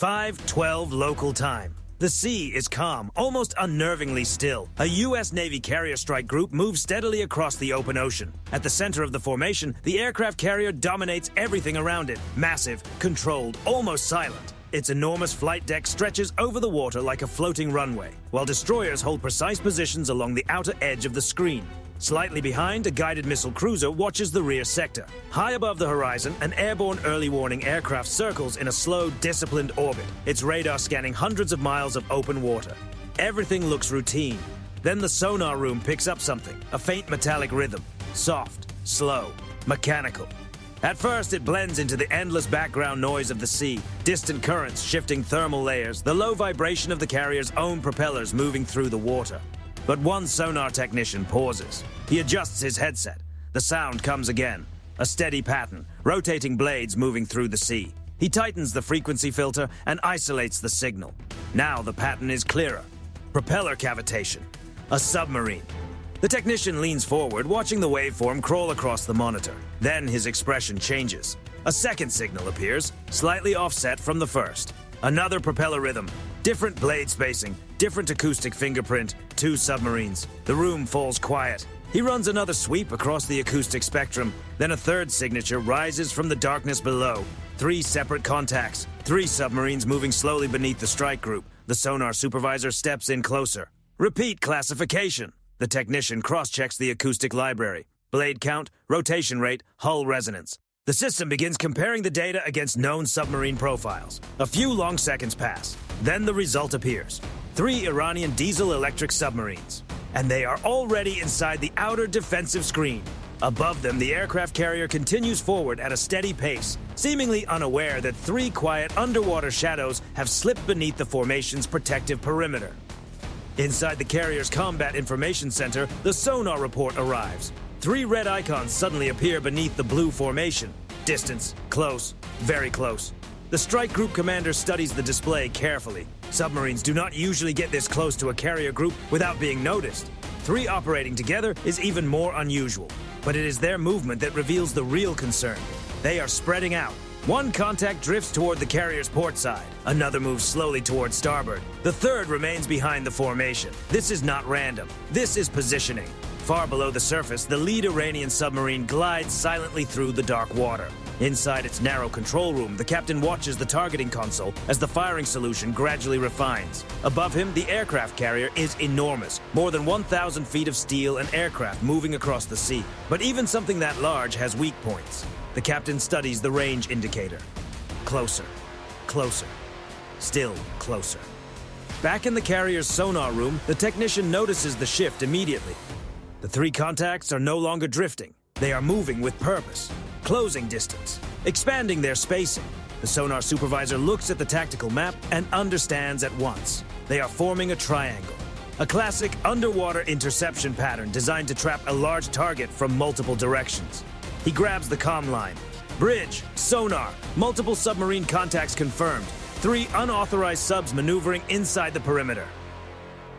5:12 local time. The sea is calm, almost unnervingly still. A U.S. Navy carrier strike group moves steadily across the open ocean. At the center of the formation, the aircraft carrier dominates everything around it. Massive, controlled, almost silent. Its enormous flight deck stretches over the water like a floating runway, while destroyers hold precise positions along the outer edge of the screen. Slightly behind, a guided missile cruiser watches the rear sector. High above the horizon, an airborne early warning aircraft circles in a slow, disciplined orbit, its radar scanning hundreds of miles of open water. Everything looks routine. Then the sonar room picks up something, a faint metallic rhythm. Soft, slow, mechanical. At first, it blends into the endless background noise of the sea, distant currents shifting thermal layers, the low vibration of the carrier's own propellers moving through the water. But one sonar technician pauses. He adjusts his headset. The sound comes again. A steady pattern, rotating blades moving through the sea. He tightens the frequency filter and isolates the signal. Now the pattern is clearer. Propeller cavitation. A submarine. The technician leans forward, watching the waveform crawl across the monitor. Then his expression changes. A second signal appears, slightly offset from the first. Another propeller rhythm. Different blade spacing, different acoustic fingerprint, 2 submarines. The room falls quiet. He runs another sweep across the acoustic spectrum. Then a third signature rises from the darkness below. 3 separate contacts, 3 submarines moving slowly beneath the strike group. The sonar supervisor steps in closer. Repeat classification. The technician cross-checks the acoustic library. Blade count, rotation rate, hull resonance. The system begins comparing the data against known submarine profiles. A few long seconds pass. Then the result appears. 3 Iranian diesel-electric submarines. And they are already inside the outer defensive screen. Above them, the aircraft carrier continues forward at a steady pace, seemingly unaware that 3 quiet underwater shadows have slipped beneath the formation's protective perimeter. Inside the carrier's combat information center, the sonar report arrives. 3 red icons suddenly appear beneath the blue formation. Distance, close, very close. The strike group commander studies the display carefully. Submarines do not usually get this close to a carrier group without being noticed. 3 operating together is even more unusual. But it is their movement that reveals the real concern. They are spreading out. One contact drifts toward the carrier's port side. Another moves slowly toward starboard. The third remains behind the formation. This is not random. This is positioning. Far below the surface, the lead Iranian submarine glides silently through the dark water. Inside its narrow control room, the captain watches the targeting console as the firing solution gradually refines. Above him, the aircraft carrier is enormous, more than 1,000 feet of steel and aircraft moving across the sea. But even something that large has weak points. The captain studies the range indicator. Closer, closer, still closer. Back in the carrier's sonar room, the technician notices the shift immediately. The 3 contacts are no longer drifting. They are moving with purpose, closing distance, expanding their spacing. The sonar supervisor looks at the tactical map and understands at once. They are forming a triangle, a classic underwater interception pattern designed to trap a large target from multiple directions. He grabs the comm line. Bridge, sonar, multiple submarine contacts confirmed. 3 unauthorized subs maneuvering inside the perimeter.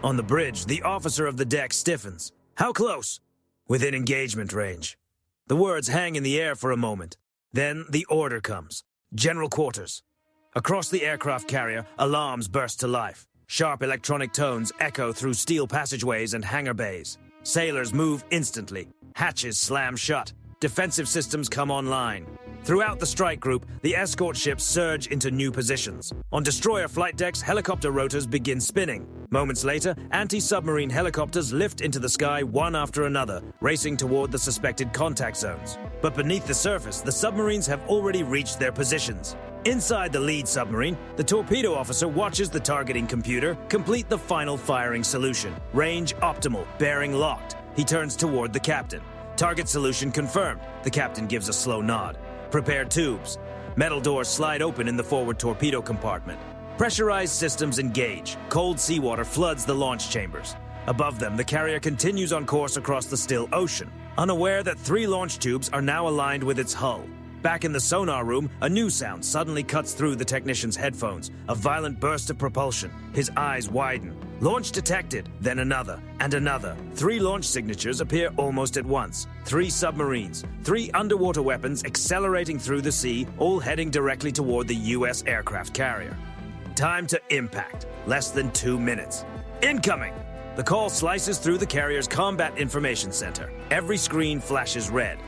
On the bridge, the officer of the deck stiffens. How close? Within engagement range. The words hang in the air for a moment. Then the order comes. General quarters. Across the aircraft carrier, alarms burst to life. Sharp electronic tones echo through steel passageways and hangar bays. Sailors move instantly. Hatches slam shut. Defensive systems come online. Throughout the strike group, the escort ships surge into new positions. On destroyer flight decks, helicopter rotors begin spinning. Moments later, anti-submarine helicopters lift into the sky one after another, racing toward the suspected contact zones. But beneath the surface, the submarines have already reached their positions. Inside the lead submarine, the torpedo officer watches the targeting computer complete the final firing solution. Range optimal, bearing locked. He turns toward the captain. Target solution confirmed. The captain gives a slow nod. Prepare tubes. Metal doors slide open in the forward torpedo compartment. Pressurized systems engage. Cold seawater floods the launch chambers. Above them, the carrier continues on course across the still ocean, unaware that 3 launch tubes are now aligned with its hull. Back in the sonar room, a new sound suddenly cuts through the technician's headphones. A violent burst of propulsion. His eyes widen. Launch detected, then another, and another. 3 launch signatures appear almost at once. 3 submarines, 3 underwater weapons accelerating through the sea, all heading directly toward the U.S. aircraft carrier. Time to impact. Less than 2 minutes. Incoming! The call slices through the carrier's combat information center. Every screen flashes red.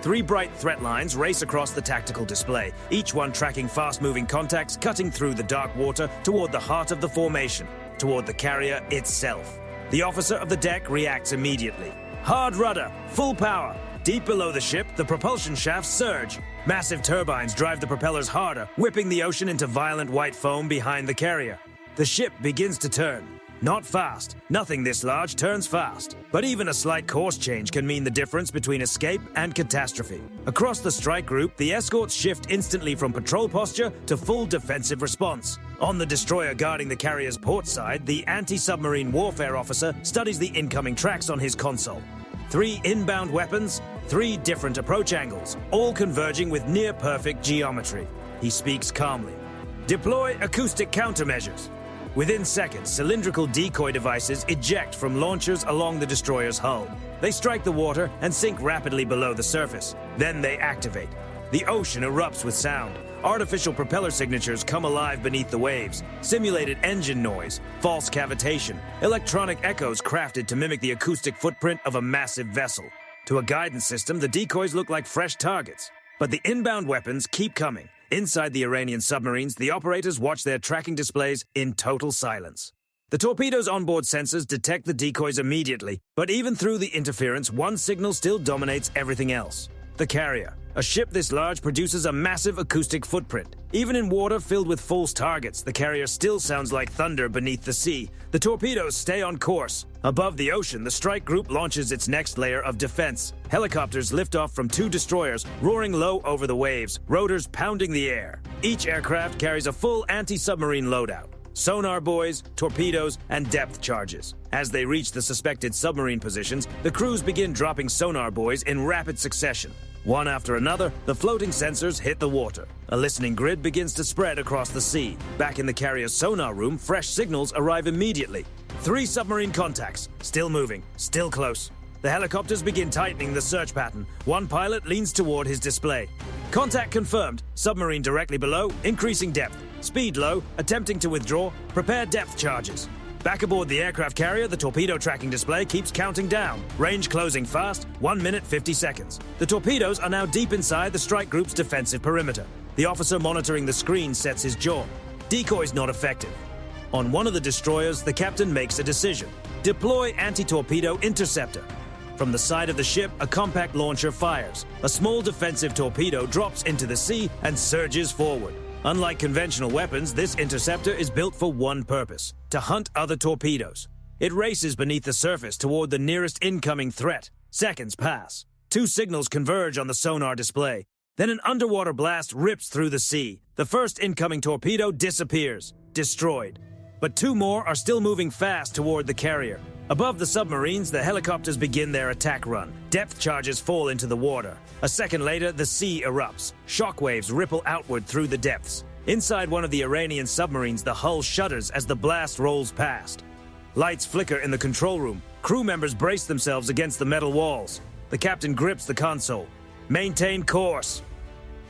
3 bright threat lines race across the tactical display, each one tracking fast-moving contacts cutting through the dark water toward the heart of the formation, toward the carrier itself. The officer of the deck reacts immediately. Hard rudder, full power. Deep below the ship, the propulsion shafts surge. Massive turbines drive the propellers harder, whipping the ocean into violent white foam behind the carrier. The ship begins to turn. Not fast. Nothing this large turns fast. But even a slight course change can mean the difference between escape and catastrophe. Across the strike group, the escorts shift instantly from patrol posture to full defensive response. On the destroyer guarding the carrier's port side, the anti-submarine warfare officer studies the incoming tracks on his console. 3 inbound weapons, 3 different approach angles, all converging with near-perfect geometry. He speaks calmly. Deploy acoustic countermeasures. Within seconds, cylindrical decoy devices eject from launchers along the destroyer's hull. They strike the water and sink rapidly below the surface. Then they activate. The ocean erupts with sound. Artificial propeller signatures come alive beneath the waves. Simulated engine noise, false cavitation, electronic echoes crafted to mimic the acoustic footprint of a massive vessel. To a guidance system, the decoys look like fresh targets. But the inbound weapons keep coming. Inside the Iranian submarines, the operators watch their tracking displays in total silence. The Torpedoes' onboard sensors detect the decoys immediately, but even through the interference, one signal still dominates everything else. The carrier. A ship this large produces a massive acoustic footprint. Even in water filled with false targets, the carrier still sounds like thunder beneath the sea. The Torpedoes stay on course. Above the ocean, the strike group launches its next layer of defense. Helicopters lift off from 2 destroyers, roaring low over the waves, rotors pounding the air. Each aircraft carries a full anti-submarine loadout. Sonar buoys, torpedoes, and depth charges. As they reach the suspected submarine positions, the crews begin dropping sonar buoys in rapid succession. One after another, the floating sensors hit the water. A listening grid begins to spread across the sea. Back in the carrier's sonar room, fresh signals arrive immediately. 3 submarine contacts, still moving, still close. The helicopters begin tightening the search pattern. One pilot leans toward his display. Contact confirmed. Submarine directly below, increasing depth. Speed low, attempting to withdraw. Prepare depth charges. Back aboard the aircraft carrier, the torpedo tracking display keeps counting down. Range closing fast, 1 minute 50 seconds. The torpedoes are now deep inside the strike group's defensive perimeter. The officer monitoring the screen sets his jaw. Decoys not effective. On one of the destroyers, the captain makes a decision. Deploy anti-torpedo interceptor. From the side of the ship, a compact launcher fires. A small defensive torpedo drops into the sea and surges forward. Unlike conventional weapons, this interceptor is built for one purpose: to hunt other torpedoes. It races beneath the surface toward the nearest incoming threat. Seconds pass. 2 signals converge on the sonar display. Then an underwater blast rips through the sea. The first incoming torpedo disappears, destroyed. But 2 more are still moving fast toward the carrier. Above the submarines, the helicopters begin their attack run. Depth charges fall into the water. A second later, the sea erupts. Shockwaves ripple outward through the depths. Inside one of the Iranian submarines, the hull shudders as the blast rolls past. Lights flicker in the control room. Crew members brace themselves against the metal walls. The captain grips the console. Maintain course.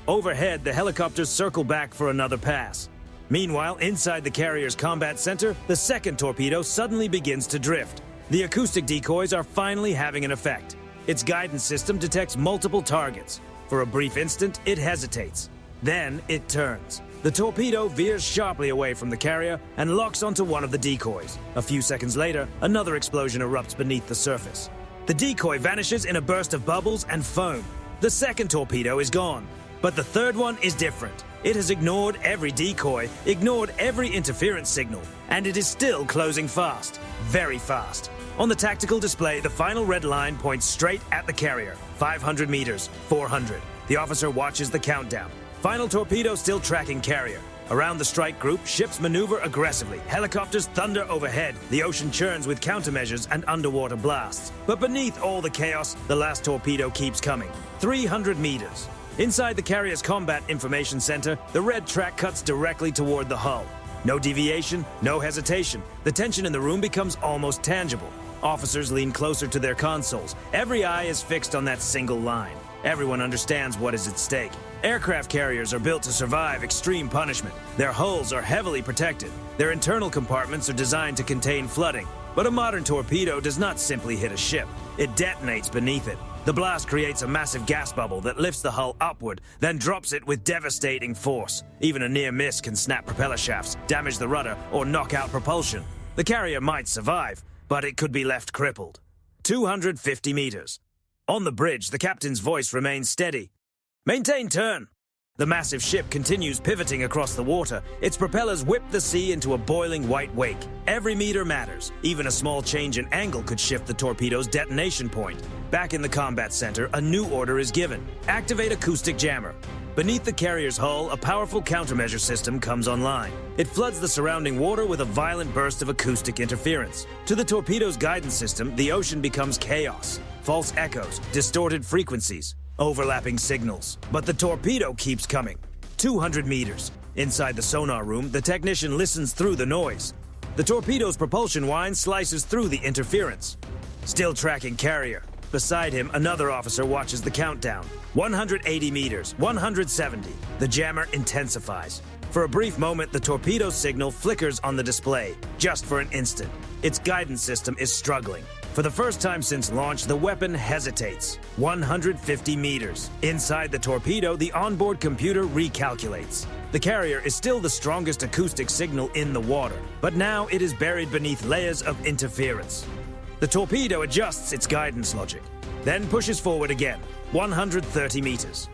Overhead, the helicopters circle back for another pass. Meanwhile, inside the carrier's combat center, the second torpedo suddenly begins to drift. The acoustic decoys are finally having an effect. Its guidance system detects multiple targets. For a brief instant, it hesitates. Then it turns. The torpedo veers sharply away from the carrier and locks onto one of the decoys. A few seconds later, another explosion erupts beneath the surface. The decoy vanishes in a burst of bubbles and foam. The second torpedo is gone. But the third one is different. It has ignored every decoy, ignored every interference signal, and it is still closing fast. Very fast. On the tactical display, the final red line points straight at the carrier. 500 meters, 400. The officer watches the countdown. Final torpedo still tracking carrier. Around the strike group, ships maneuver aggressively. Helicopters thunder overhead. The ocean churns with countermeasures and underwater blasts. But beneath all the chaos, the last torpedo keeps coming. 300 meters. Inside the carrier's combat information center, the red track cuts directly toward the hull. No deviation, no hesitation. The tension in the room becomes almost tangible. Officers lean closer to their consoles. Every eye is fixed on that single line. Everyone understands what is at stake. Aircraft carriers are built to survive extreme punishment. Their hulls are heavily protected. Their internal compartments are designed to contain flooding. But a modern torpedo does not simply hit a ship. It detonates beneath it. The blast creates a massive gas bubble that lifts the hull upward, then drops it with devastating force. Even a near miss can snap propeller shafts, damage the rudder, or knock out propulsion. The carrier might survive, but it could be left crippled. 250 meters. On the bridge, the captain's voice remains steady. Maintain turn. The massive ship continues pivoting across the water. Its propellers whip the sea into a boiling white wake. Every meter matters. Even a small change in angle could shift the torpedo's detonation point. Back in the combat center, a new order is given. Activate acoustic jammer. Beneath the carrier's hull, a powerful countermeasure system comes online. It floods the surrounding water with a violent burst of acoustic interference. To the torpedo's guidance system, the ocean becomes chaos. False echoes, distorted frequencies, overlapping signals. But the torpedo keeps coming. 200 meters. Inside the sonar room, the technician listens through the noise. The torpedo's propulsion whine slices through the interference. Still tracking carrier. Beside him, another officer watches the countdown. 180 meters, 170. The jammer intensifies. For a brief moment, the torpedo signal flickers on the display. Just for an instant. Its guidance system is struggling. For the first time since launch, the weapon hesitates. 150 meters. Inside the torpedo, the onboard computer recalculates. The carrier is still the strongest acoustic signal in the water, but now it is buried beneath layers of interference. The torpedo adjusts its guidance logic, then pushes forward again, 130 meters.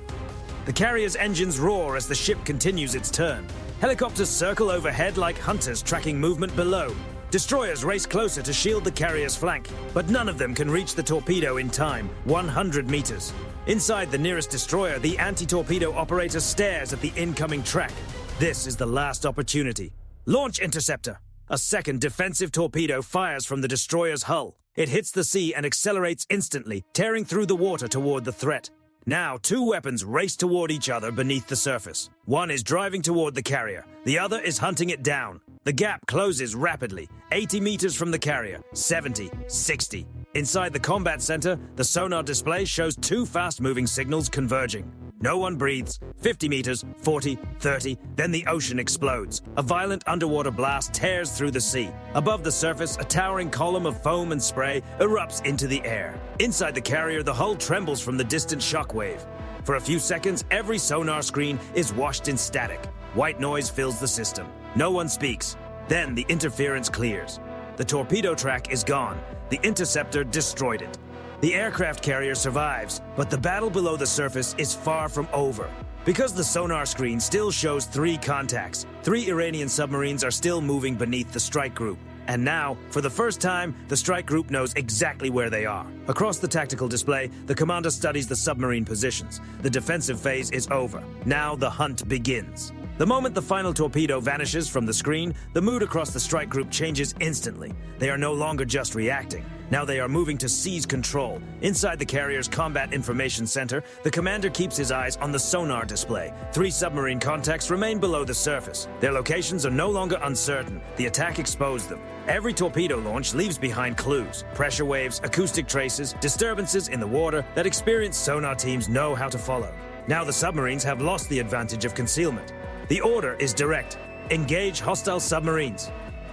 The carrier's engines roar as the ship continues its turn. Helicopters circle overhead like hunters tracking movement below. Destroyers race closer to shield the carrier's flank, but none of them can reach the torpedo in time, 100 meters. Inside the nearest destroyer, the anti-torpedo operator stares at the incoming track. This is the last opportunity. Launch interceptor! A second defensive torpedo fires from the destroyer's hull. It hits the sea and accelerates instantly, tearing through the water toward the threat. Now, two weapons race toward each other beneath the surface. One is driving toward the carrier. The other is hunting it down. The gap closes rapidly. 80 meters from the carrier. 70, 60. Inside the combat center, the sonar display shows two fast-moving signals converging. No one breathes. 50 meters, 40, 30, then the ocean explodes. A violent underwater blast tears through the sea. Above the surface, a towering column of foam and spray erupts into the air. Inside the carrier, the hull trembles from the distant shockwave. For a few seconds, every sonar screen is washed in static. White noise fills the system. No one speaks. Then the interference clears. The torpedo track is gone. The interceptor destroyed it. The aircraft carrier survives, but the battle below the surface is far from over. Because the sonar screen still shows 3 contacts, 3 Iranian submarines are still moving beneath the strike group. And now, for the first time, the strike group knows exactly where they are. Across the tactical display, the commander studies the submarine positions. The defensive phase is over. Now the hunt begins. The moment the final torpedo vanishes from the screen, the mood across the strike group changes instantly. They are no longer just reacting. Now they are moving to seize control. Inside the carrier's combat information center, the commander keeps his eyes on the sonar display. 3 submarine contacts remain below the surface. Their locations are no longer uncertain. The attack exposed them. Every torpedo launch leaves behind clues, pressure waves, acoustic traces, disturbances in the water that experienced sonar teams know how to follow. Now the submarines have lost the advantage of concealment. The order is direct. Engage hostile submarines.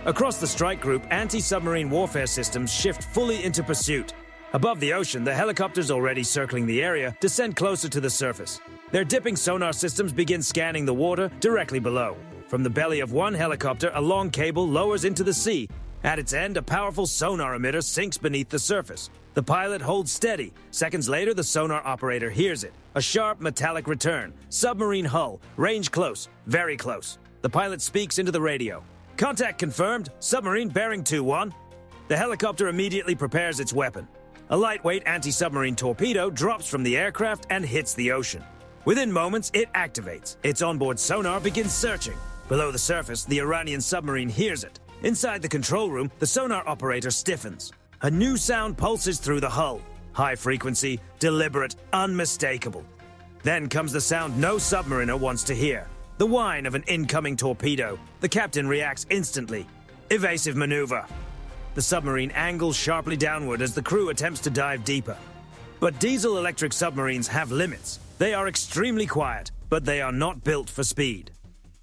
Across the strike group, anti-submarine warfare systems shift fully into pursuit. Above the ocean, the helicopters already circling the area descend closer to the surface. Their dipping sonar systems begin scanning the water directly below. From the belly of one helicopter, a long cable lowers into the sea. At its end, a powerful sonar emitter sinks beneath the surface. The pilot holds steady. Seconds later, the sonar operator hears it. A sharp metallic return. Submarine hull. Range close. Very close. The pilot speaks into the radio. Contact confirmed. Submarine bearing 2-1. The helicopter immediately prepares its weapon. A lightweight anti-submarine torpedo drops from the aircraft and hits the ocean. Within moments, it activates. Its onboard sonar begins searching. Below the surface, the Iranian submarine hears it. Inside the control room, the sonar operator stiffens. A new sound pulses through the hull. High frequency, deliberate, unmistakable. Then comes the sound no submariner wants to hear. The whine of an incoming torpedo. The captain reacts instantly. Evasive maneuver. The submarine angles sharply downward as the crew attempts to dive deeper. But diesel-electric submarines have limits. They are extremely quiet, but they are not built for speed.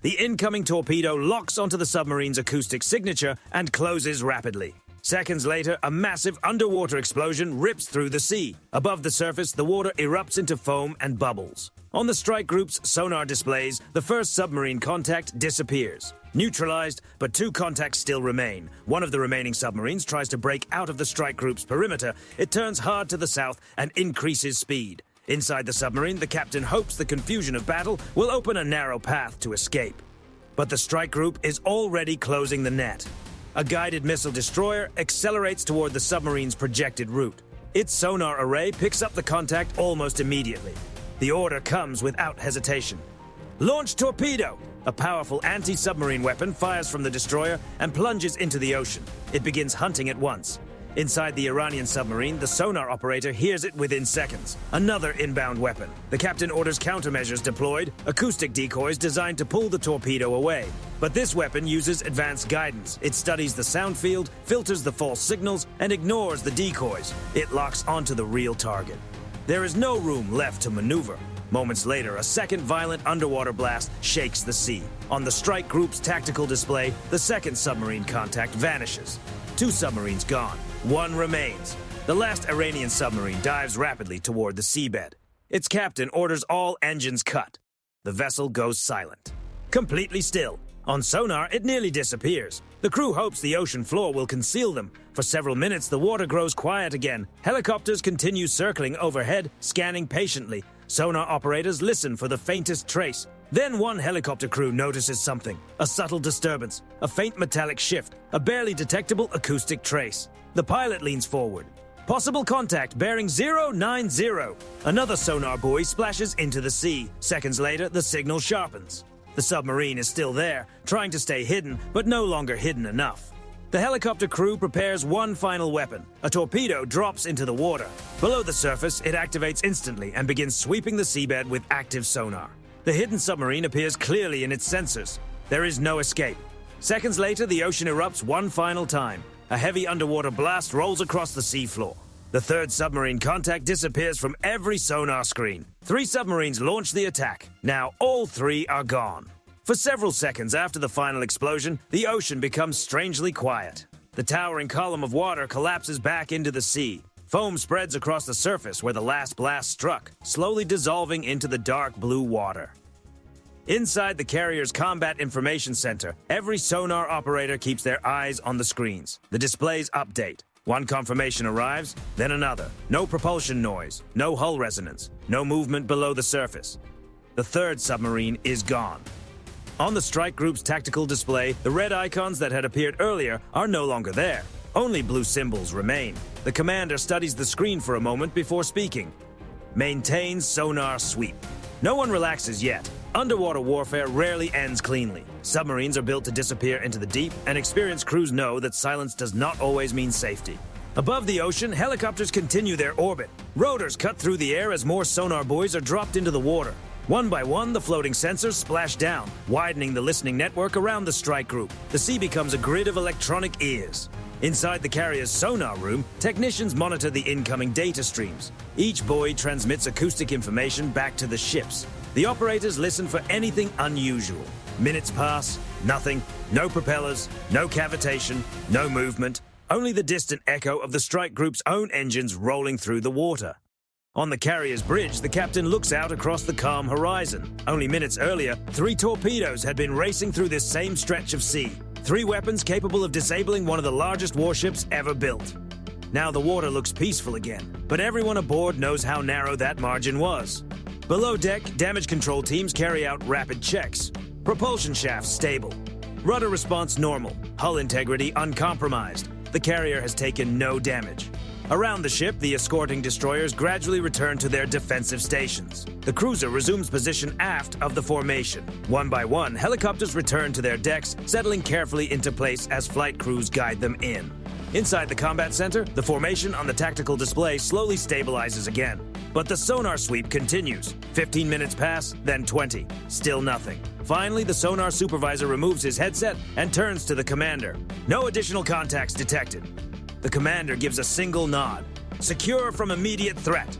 The incoming torpedo locks onto the submarine's acoustic signature and closes rapidly. Seconds later, a massive underwater explosion rips through the sea. Above the surface, the water erupts into foam and bubbles. On the strike group's sonar displays, the first submarine contact disappears. Neutralized, but 2 contacts still remain. One of the remaining submarines tries to break out of the strike group's perimeter. It turns hard to the south and increases speed. Inside the submarine, the captain hopes the confusion of battle will open a narrow path to escape. But the strike group is already closing the net. A guided missile destroyer accelerates toward the submarine's projected route. Its sonar array picks up the contact almost immediately. The order comes without hesitation. Launch torpedo! A powerful anti-submarine weapon fires from the destroyer and plunges into the ocean. It begins hunting at once. Inside the Iranian submarine, the sonar operator hears it within seconds. Another inbound weapon. The captain orders countermeasures deployed, acoustic decoys designed to pull the torpedo away. But this weapon uses advanced guidance. It studies the sound field, filters the false signals, and ignores the decoys. It locks onto the real target. There is no room left to maneuver. Moments later, a second violent underwater blast shakes the sea. On the strike group's tactical display, the second submarine contact vanishes. 2 submarines gone. 1 remains. The last Iranian submarine dives rapidly toward the seabed. Its captain orders all engines cut. The vessel goes silent. Completely still. On sonar, it nearly disappears. The crew hopes the ocean floor will conceal them. For several minutes, the water grows quiet again. Helicopters continue circling overhead, scanning patiently. Sonar operators listen for the faintest trace. Then one helicopter crew notices something. A subtle disturbance, a faint metallic shift, a barely detectable acoustic trace. The pilot leans forward. Possible contact bearing 090. Another sonar buoy splashes into the sea. Seconds later, the signal sharpens. The submarine is still there, trying to stay hidden, but no longer hidden enough. The helicopter crew prepares one final weapon. A torpedo drops into the water. Below the surface, it activates instantly and begins sweeping the seabed with active sonar. The hidden submarine appears clearly in its sensors. There is no escape. Seconds later, the ocean erupts one final time. A heavy underwater blast rolls across the seafloor. The third submarine contact disappears from every sonar screen. 3 submarines launch the attack. Now all 3 are gone. For several seconds after the final explosion, the ocean becomes strangely quiet. The towering column of water collapses back into the sea. Foam spreads across the surface where the last blast struck, slowly dissolving into the dark blue water. Inside the carrier's Combat Information Center, every sonar operator keeps their eyes on the screens. The displays update. One confirmation arrives, then another. No propulsion noise, no hull resonance, no movement below the surface. The third submarine is gone. On the strike group's tactical display, the red icons that had appeared earlier are no longer there. Only blue symbols remain. The commander studies the screen for a moment before speaking. Maintain sonar sweep. No one relaxes yet. Underwater warfare rarely ends cleanly. Submarines are built to disappear into the deep, and experienced crews know that silence does not always mean safety. Above the ocean, helicopters continue their orbit. Rotors cut through the air as more sonar buoys are dropped into the water. One by one, the floating sensors splash down, widening the listening network around the strike group. The sea becomes a grid of electronic ears. Inside the carrier's sonar room, technicians monitor the incoming data streams. Each buoy transmits acoustic information back to the ships. The operators listen for anything unusual. Minutes pass, nothing, no propellers, no cavitation, no movement, only the distant echo of the strike group's own engines rolling through the water. On the carrier's bridge, the captain looks out across the calm horizon. Only minutes earlier, 3 torpedoes had been racing through this same stretch of sea. 3 weapons capable of disabling one of the largest warships ever built. Now the water looks peaceful again, but everyone aboard knows how narrow that margin was. Below deck, damage control teams carry out rapid checks. Propulsion shafts stable. Rudder response normal. Hull integrity uncompromised. The carrier has taken no damage. Around the ship, the escorting destroyers gradually return to their defensive stations. The cruiser resumes position aft of the formation. One by one, helicopters return to their decks, settling carefully into place as flight crews guide them in. Inside the combat center, the formation on the tactical display slowly stabilizes again. But the sonar sweep continues. 15 minutes pass, then 20. Still nothing. Finally, the sonar supervisor removes his headset and turns to the commander. No additional contacts detected. The commander gives a single nod. Secure from immediate threat.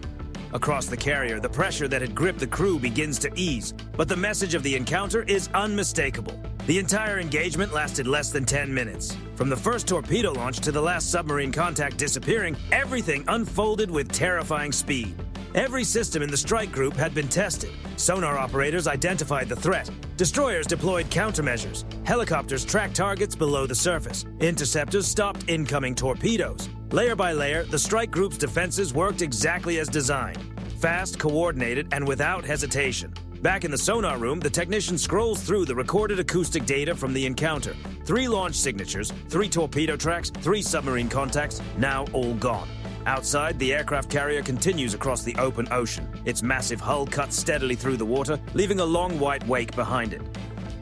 Across the carrier, the pressure that had gripped the crew begins to ease, but the message of the encounter is unmistakable. The entire engagement lasted less than 10 minutes. From the first torpedo launch to the last submarine contact disappearing, everything unfolded with terrifying speed. Every system in the strike group had been tested. Sonar operators identified the threat. Destroyers deployed countermeasures. Helicopters tracked targets below the surface. Interceptors stopped incoming torpedoes. Layer by layer, the strike group's defenses worked exactly as designed. Fast, coordinated, and without hesitation. Back in the sonar room, the technician scrolls through the recorded acoustic data from the encounter. 3 launch signatures, 3 torpedo tracks, 3 submarine contacts, now all gone. Outside, the aircraft carrier continues across the open ocean. Its massive hull cuts steadily through the water, leaving a long white wake behind it.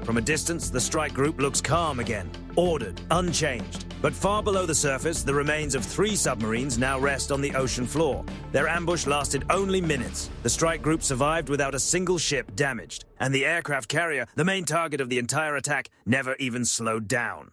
From a distance, the strike group looks calm again, ordered, unchanged. But far below the surface, the remains of 3 submarines now rest on the ocean floor. Their ambush lasted only minutes. The strike group survived without a single ship damaged. And the aircraft carrier, the main target of the entire attack, never even slowed down.